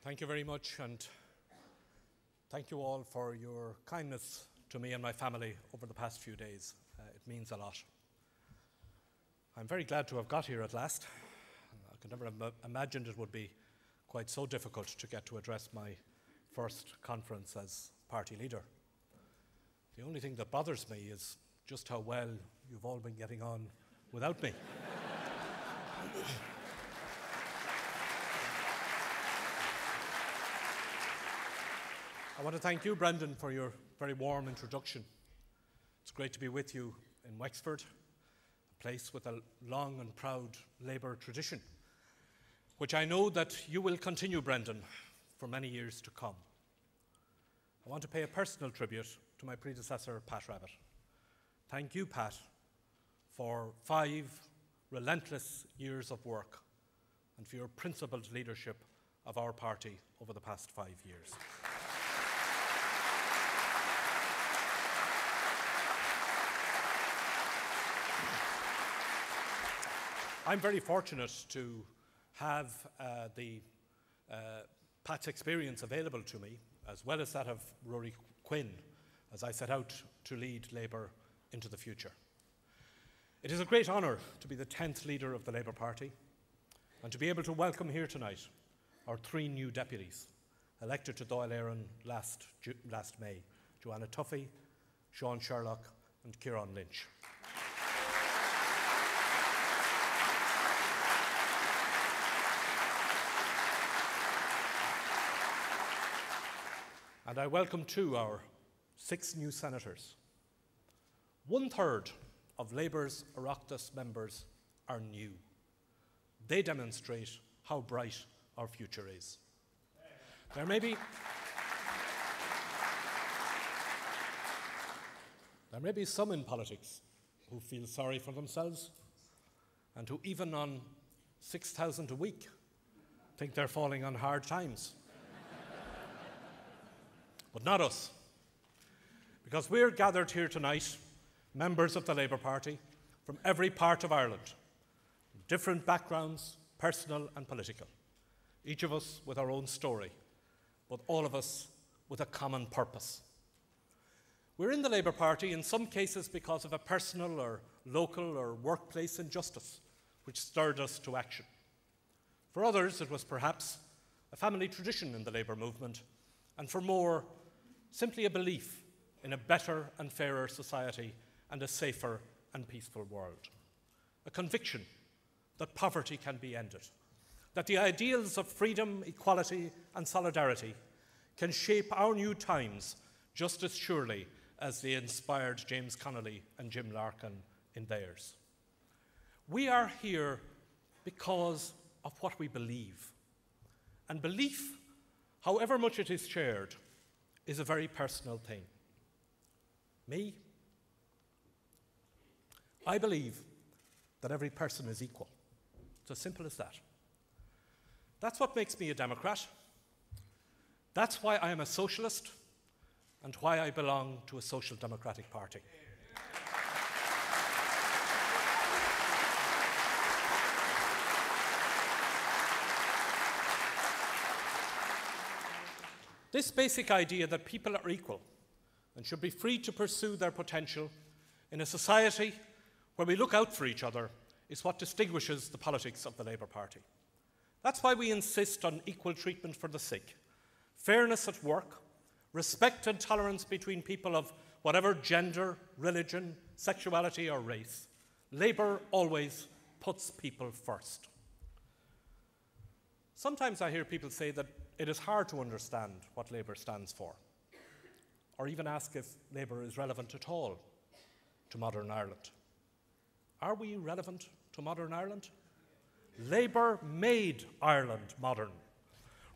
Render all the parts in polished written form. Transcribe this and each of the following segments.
Thank you very much, and thank you all for your kindness to me and my family over the past few days. It means a lot. I'm very glad to have got here at last. I could never have imagined it would be quite so difficult to get to address my first conference as party leader. The only thing that bothers me is just how well you've all been getting on without me. I want to thank you, Brendan, for your very warm introduction. It's great to be with you in Wexford, a place with a long and proud Labour tradition, which I know that you will continue, Brendan, for many years to come. I want to pay a personal tribute to my predecessor, Pat Rabbitte. Thank you, Pat, for 5 relentless years of work and for your principled leadership of our party over the past 5 years. I'm very fortunate to have Pat's experience available to me, as well as that of Rory Quinn, as I set out to lead Labour into the future. It is a great honour to be the 10th leader of the Labour Party and to be able to welcome here tonight our 3 new deputies, elected to Dáil Éireann last May, Joanna Tuffy, Sean Sherlock and Ciarán Lynch. And I welcome too our 6 new senators. 1/3 of Labour's Oireachtas members are new. They demonstrate how bright our future is. There may be some in politics who feel sorry for themselves and who, even on 6,000 a week, think they're falling on hard times. But not us, because we're gathered here tonight, members of the Labour Party, from every part of Ireland, different backgrounds, personal and political, each of us with our own story, but all of us with a common purpose. We're in the Labour Party in some cases because of a personal or local or workplace injustice which stirred us to action. For others, it was perhaps a family tradition in the Labour movement, and for more, simply a belief in a better and fairer society and a safer and peaceful world. A conviction that poverty can be ended, that the ideals of freedom, equality and solidarity can shape our new times just as surely as they inspired James Connolly and Jim Larkin in theirs. We are here because of what we believe. And belief, however much it is shared, is a very personal thing. Me? I believe that every person is equal. It's as simple as that. That's what makes me a Democrat. That's why I am a socialist and why I belong to a social democratic party. This basic idea that people are equal and should be free to pursue their potential in a society where we look out for each other is what distinguishes the politics of the Labour Party. That's why we insist on equal treatment for the sick, fairness at work, respect and tolerance between people of whatever gender, religion, sexuality or race. Labour always puts people first. Sometimes I hear people say that it is hard to understand what Labour stands for, or even ask if Labour is relevant at all to modern Ireland. Are we relevant to modern Ireland? Labour made Ireland modern.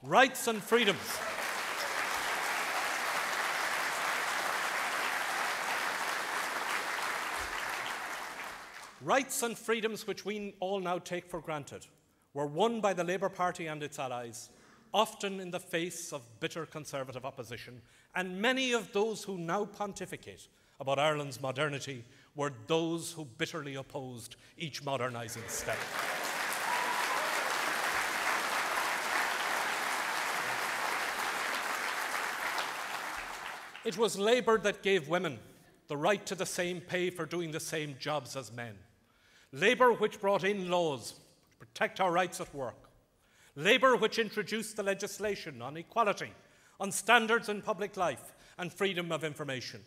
Rights and freedoms. Rights and freedoms which we all now take for granted were won by the Labour Party and its allies, often in the face of bitter Conservative opposition, and many of those who now pontificate about Ireland's modernity were those who bitterly opposed each modernising step. It was Labour that gave women the right to the same pay for doing the same jobs as men. Labour which brought in laws to protect our rights at work. Labour which introduced the legislation on equality, on standards in public life and freedom of information.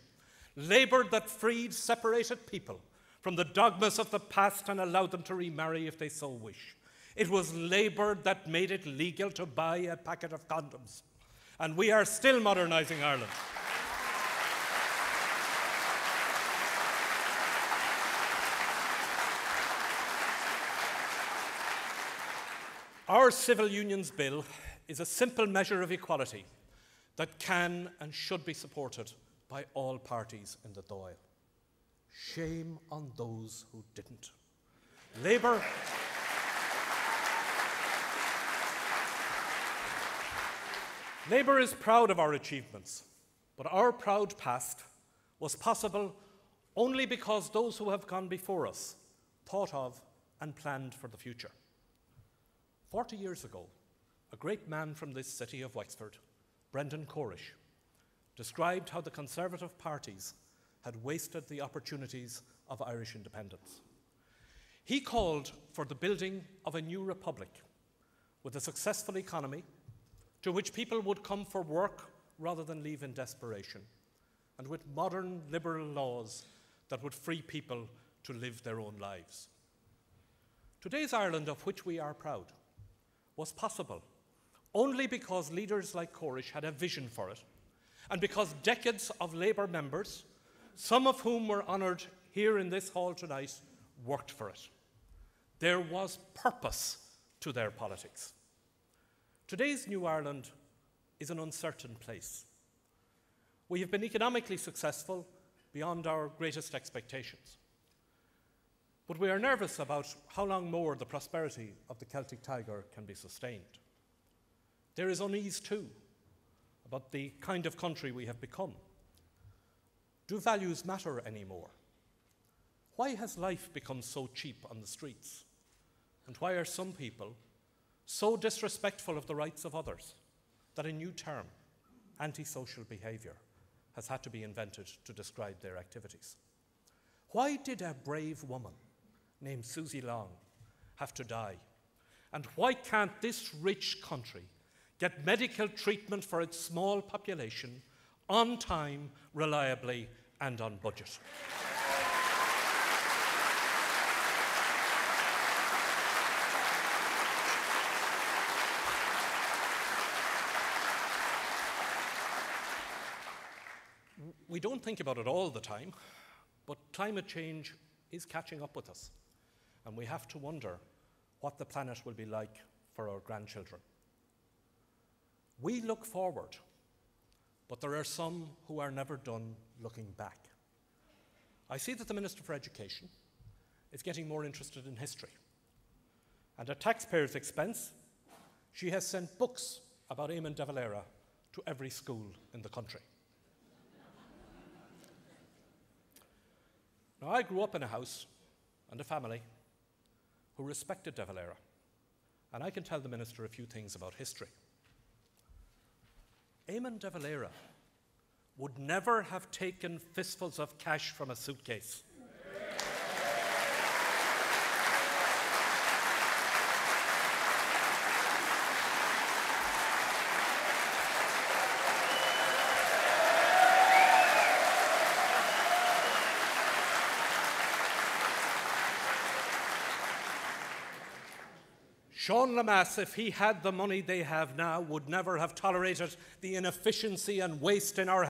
Labour that freed separated people from the dogmas of the past and allowed them to remarry if they so wish. It was Labour that made it legal to buy a packet of condoms. And we are still modernising Ireland. Our Civil Unions Bill is a simple measure of equality that can and should be supported by all parties in the Dáil. Shame on those who didn't. Labour is proud of our achievements, but our proud past was possible only because those who have gone before us thought of and planned for the future. 40 years ago, a great man from this city of Wexford, Brendan Corish, described how the Conservative parties had wasted the opportunities of Irish independence. He called for the building of a new republic with a successful economy to which people would come for work rather than leave in desperation, and with modern liberal laws that would free people to live their own lives. Today's Ireland, of which we are proud, was possible only because leaders like Corish had a vision for it, and because decades of Labour members, some of whom were honoured here in this hall tonight, worked for it. There was purpose to their politics. Today's new Ireland is an uncertain place. We have been economically successful beyond our greatest expectations. But we are nervous about how long more the prosperity of the Celtic Tiger can be sustained. There is unease too about the kind of country we have become. Do values matter anymore? Why has life become so cheap on the streets? And why are some people so disrespectful of the rights of others that a new term, antisocial behaviour, has had to be invented to describe their activities? Why did a brave woman named Susie Long have to die? And why can't this rich country get medical treatment for its small population on time, reliably, and on budget? We don't think about it all the time, but climate change is catching up with us, and we have to wonder what the planet will be like for our grandchildren. We look forward, but there are some who are never done looking back. I see that the Minister for Education is getting more interested in history, and at taxpayers' expense, she has sent books about Eamon de Valera to every school in the country. Now, I grew up in a house and a family who respected de Valera, and I can tell the Minister a few things about history. Eamon de Valera would never have taken fistfuls of cash from a suitcase. Sean Lamass, if he had the money they have now, would never have tolerated the inefficiency and waste in our